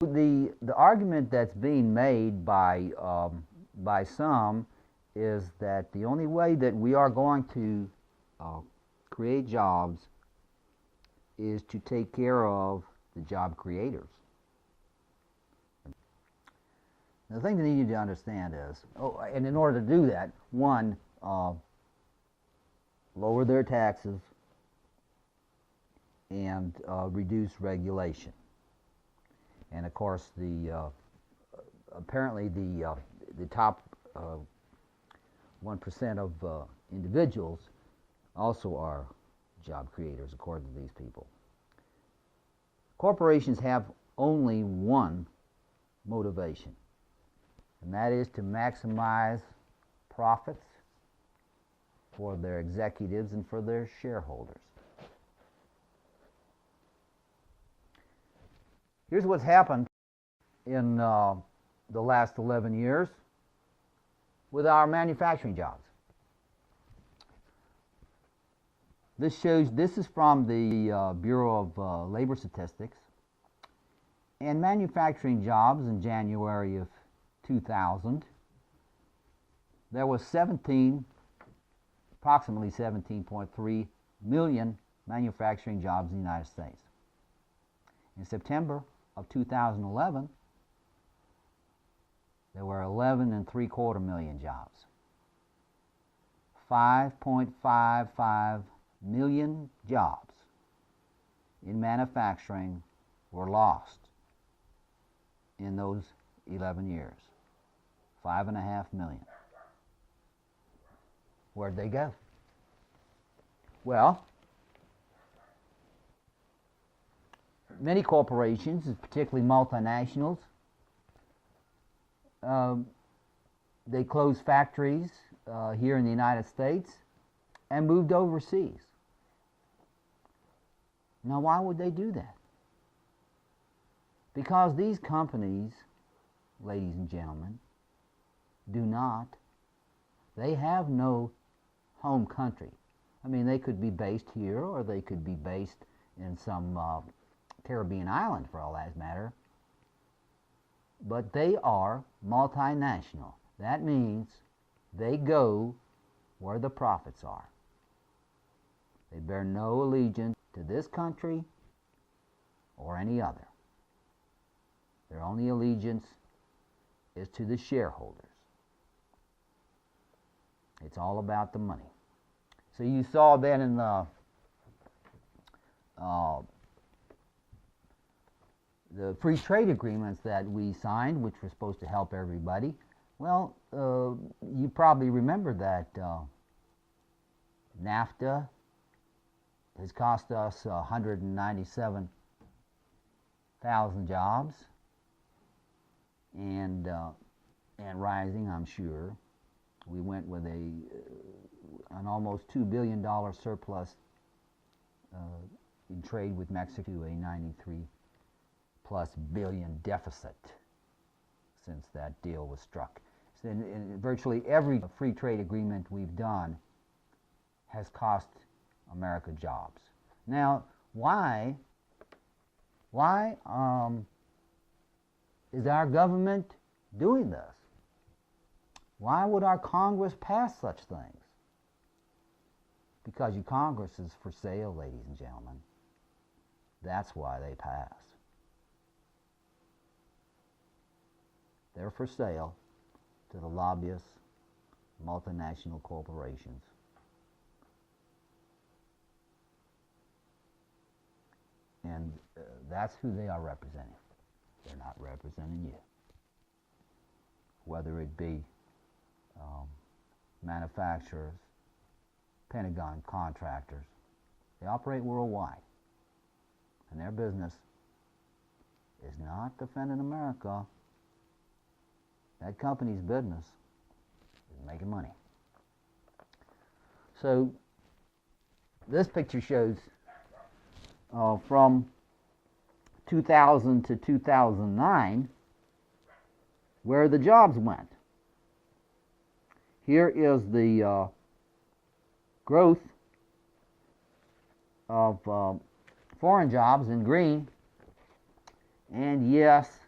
The argument that's being made by some is that the only way that we are going to uh, create jobs is to take care of the job creators. The thing that you need to understand is, and in order to do that, one, lower their taxes and reduce regulation. And of course, apparently the top 1% of individuals also are job creators, according to these people. Corporations have only one motivation, and that is to maximize profits for their executives and for their shareholders. Here's what's happened in the last 11 years with our manufacturing jobs. This is from the Bureau of Labor Statistics. And manufacturing jobs in January of 2000, there was approximately 17.3 million manufacturing jobs in the United States. In September of 2011, there were 11.75 million jobs. 5.55 million jobs in manufacturing were lost in those 11 years. 5.5 million. Where'd they go? Well, many corporations, particularly multinationals, they closed factories here in the United States and moved overseas. Now, why would they do that? Because these companies, ladies and gentlemen, they have no home country. I mean, they could be based here or they could be based in some Caribbean island for all that matter. But they are multinational. That means they go where the profits are. They bear no allegiance to this country or any other. Their only allegiance is to the shareholders. It's all about the money. So you saw then in the free trade agreements that we signed, which were supposed to help everybody. Well, you probably remember that NAFTA has cost us 197,000 jobs, and rising, I'm sure. We went with an almost $2 billion surplus in trade with Mexico, a 93+ billion deficit since that deal was struck. So in virtually every free trade agreement we've done has cost America jobs. Now, why is our government doing this? Why would our Congress pass such things? Because your Congress is for sale, ladies and gentlemen. That's why they pass. They're for sale to the lobbyists, multinational corporations. And that's who they are representing. They're not representing you. Whether it be manufacturers, Pentagon contractors, they operate worldwide. And their business is not defending America. That company's business is making money. So this picture shows from 2000 to 2009 where the jobs went. Here is the growth of foreign jobs in green, and yes,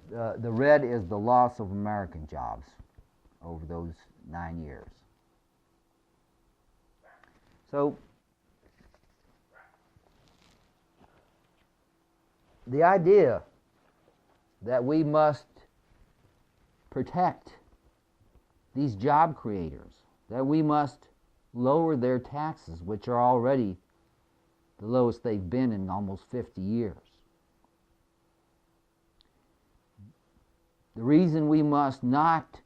The red is the loss of American jobs over those 9 years. So the idea that we must protect these job creators, that we must lower their taxes, which are already the lowest they've been in almost 50 years. The reason we must not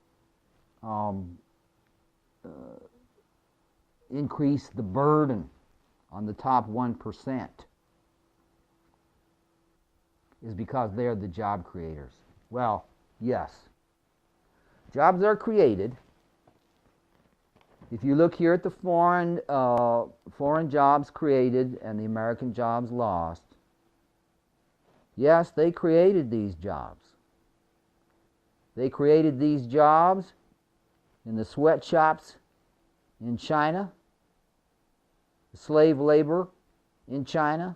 increase the burden on the top 1% is because they're the job creators. Well, yes. Jobs are created. If you look here at the foreign jobs created and the American jobs lost, yes, they created these jobs. They created these jobs in the sweatshops in China, the slave labor in China,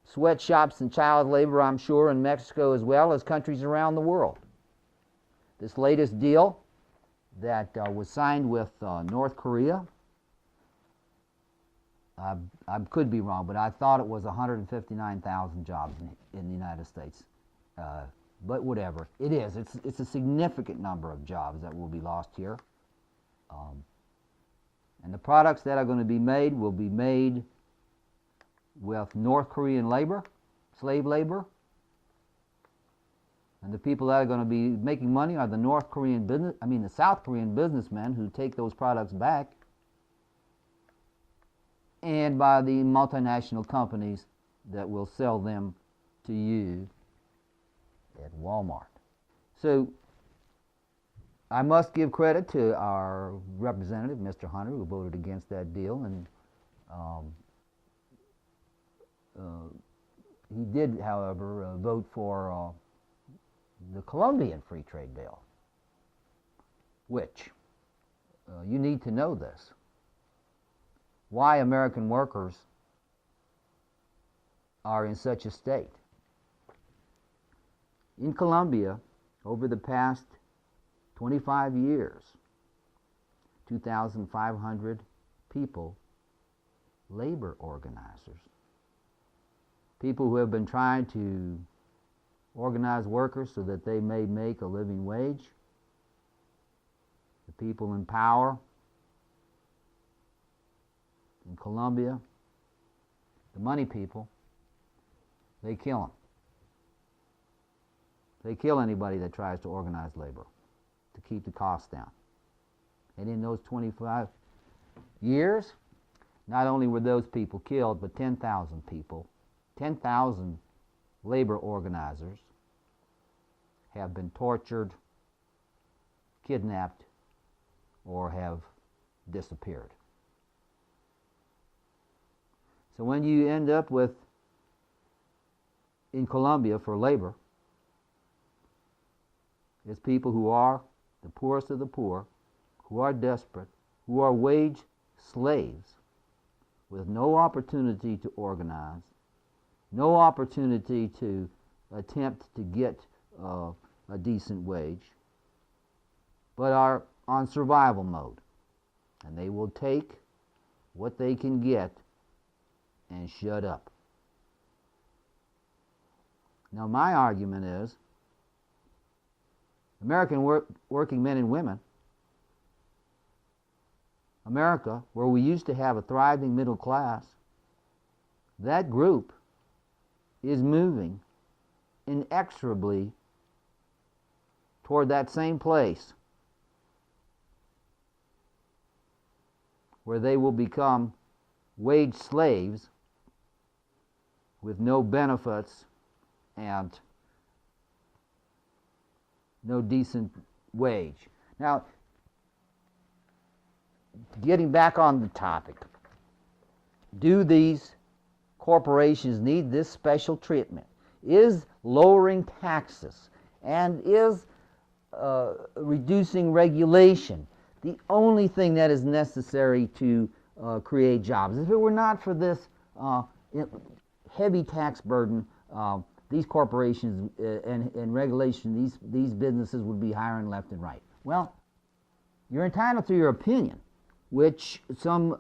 sweatshops and child labor, I'm sure, in Mexico as well as countries around the world. This latest deal that was signed with North Korea, I could be wrong, but I thought it was 159,000 jobs in the United States. But whatever, it is. It's a significant number of jobs that will be lost here. And the products that are going to be made will be made with North Korean labor, slave labor. And the people that are going to be making money are the the South Korean businessmen who take those products back, and by the multinational companies that will sell them to you at Walmart. So I must give credit to our representative, Mr. Hunter, who voted against that deal, and he did, however, vote for the Colombian Free Trade Deal, which you need to know this. Why American workers are in such a state. In Colombia, over the past 25 years, 2,500 people, labor organizers, people who have been trying to organize workers so that they may make a living wage, the people in power in Colombia, the money people, they kill them. They kill anybody that tries to organize labor to keep the costs down. And in those 25 years, not only were those people killed, but 10,000 people, 10,000 labor organizers have been tortured, kidnapped, or have disappeared. So when you end up with, in Colombia for labor, it's people who are the poorest of the poor, who are desperate, who are wage slaves with no opportunity to organize, no opportunity to attempt to get a decent wage, but are on survival mode. And they will take what they can get and shut up. Now my argument is, American working men and women, America, where we used to have a thriving middle class, that group is moving inexorably toward that same place where they will become wage slaves with no benefits and no decent wage. Now, getting back on the topic, do these corporations need this special treatment? Is lowering taxes and is reducing regulation the only thing that is necessary to create jobs? If it were not for this heavy tax burden, these corporations and regulation, these businesses would be hiring left and right. Well, you're entitled to your opinion, which some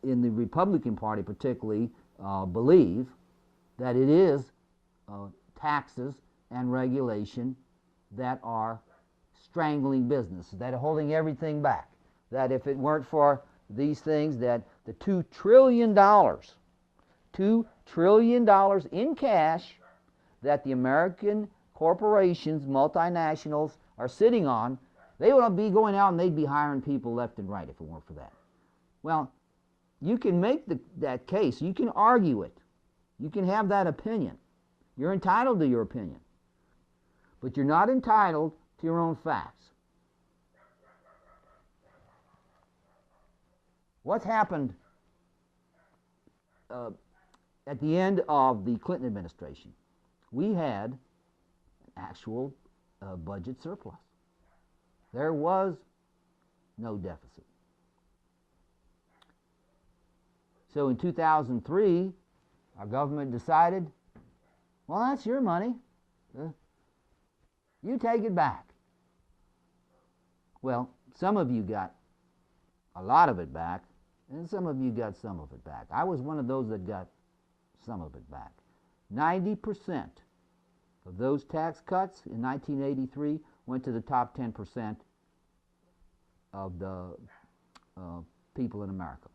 in the Republican Party particularly believe that it is taxes and regulation that are strangling business, that are holding everything back. That if it weren't for these things, that the $2 trillion in cash that the American corporations, multinationals, are sitting on, they would be going out and they'd be hiring people left and right if it weren't for that. Well, you can make that case. You can argue it. You can have that opinion. You're entitled to your opinion. But you're not entitled to your own facts. What's happened at the end of the Clinton administration? We had an actual budget surplus. There was no deficit. So in 2003, our government decided, well, that's your money. You take it back. Well, some of you got a lot of it back, and some of you got some of it back. I was one of those that got some of it back. 90% of those tax cuts in 1983 went to the top 10% of the people in America.